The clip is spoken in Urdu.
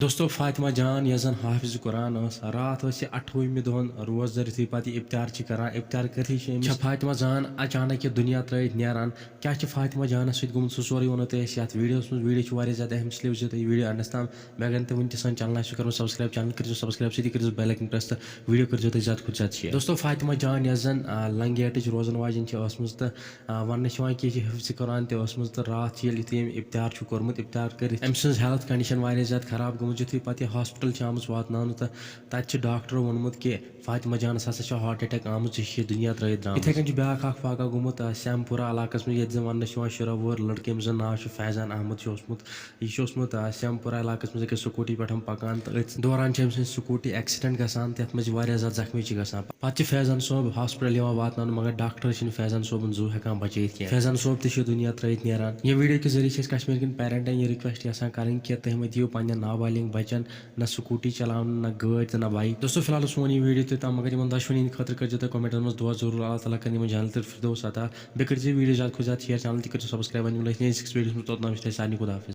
دوستو فاطمہ جان یس زن حافظ قرآن رات یہ 28 دہن روز دھرتھی پتہ افطار کران افطار کرتھی فاطمہ جان اچانک یہ دنیا ترٲیِتھ نیران کیا فاطمہ جانس سۭتۍ گوٚمُت سُہ سورُے وَنو تۄہہِ أسۍ یتھ ویٖڈیوَس منٛز ویٖڈیو چھُ واریاہ زیادٕ اہم اِسلیے وٕچھِو تُہۍ ویٖڈیو اَنٛدَس تام مےٚ اگر نہٕ تُہۍ وٕنہِ تہِ سٲنۍ چَنل آسِو کٔرمٕژ سبسکرایب چَنل کٔرِزیو سبسکرایب سۭتی کٔرِزیو بیل آیکن پرٛٮ۪س تہٕ ویٖڈیو کٔرِزیو تُہۍ زیادٕ کھۄتہٕ زیادٕ شیر دوستو فاطمہ جان یۄس زن لنگیٹٕچ روزن واجٮ۪ن چھِ ٲسمٕژ تہٕ وننہٕ چھِ یِوان کہِ یہِ چھِ حفظِ قرآن تہِ ٲسمٕژ تہٕ راتھ چھِ ییٚلہِ یُتھُے أمۍ افطار چھُ کوٚرمُت افطار کٔرِتھ أمۍ سٕنٛز ہیلتھ کنڈِشن واریاہ زیادٕ خراب گٔمٕژ یُتھُے پتہٕ یہِ ہاسپِٹل چھِ آمٕژ واتناونہٕ تہٕ تتہِ چھِ ڈاکٹرو ووٚنمُت کہِ فاطمہ جانس ہسا چھِ ہارٹ اٹیک آمٕژ یہِ چھِ دُنیا ترٲیِتھ درٛامٕژ یِتھٕے کٔنۍ چھُ بیاکھ اکھ واقعہ گوٚمُت سیمپورہ علاقس منٛز ییٚتہِ زن وننہٕ چھِ یِوان شُراہ وُہُر لڑکہٕ ییٚمِس زن ناو چھُ فیضان احمد چھُ اوسمُت یہِ چھُ اوسمُت سیمپورہ علاقس منٛز أکِس سکوٗٹی پٮ۪ٹھ پکان تہٕ أتھۍ دوران چھِ أمۍ سٕنٛز سکوٗٹی ایکسِڈنٹ گژھان تہٕ یتھ منٛز یہِ واریاہ زیادٕ زخمی چھِ گژھان پتہٕ چھِ فیضان صٲب ہاسپِٹل یِوان واتناونہٕ مگر ڈاکٹر چھِنہٕ فیضان صٲبُن زُو ہٮ۪کان بچٲیِتھ کینٛہہ فیضان صٲب تہِ چھُ دُنیا ترٲیِتھ نیران ییٚمہِ ویٖڈیو کہِ ذٔریعہِ چھِ أسۍ کشمیٖر کٮ۪ن پیرنٹن یہِ رِکویسٹ یژھان کرٕنۍ کہِ تُہۍ مہٕ دِیِو پننٮ۪ن نابالغ بچن نہ سکوٗٹی چلاونہٕ نہ گٲڑۍ تہٕ نہ بایک دوستو فی الحال سون یہِ ویٖڈیو توٚتام مگر یِمن دۄشوٕنی ہِنٛدِ خٲطرٕ کٔرۍزیو تُہۍ کومنٹن منٛز دُعا ضروٗر اللہ تعالیٰ کرِ یِمن جنت الفردوس عطا بیٚیہِ کٔرۍزیو ویٖڈیو زیادٕ کھۄتہٕ زیادٕ شیر چنل تہِ کٔرۍزیو سبسکرایب وۄنۍ مِلو أسۍ نٔیِس ویٖڈیوَس منٛز توٚتام چھِ تۄہہِ سارنٕے خۄدا حافظ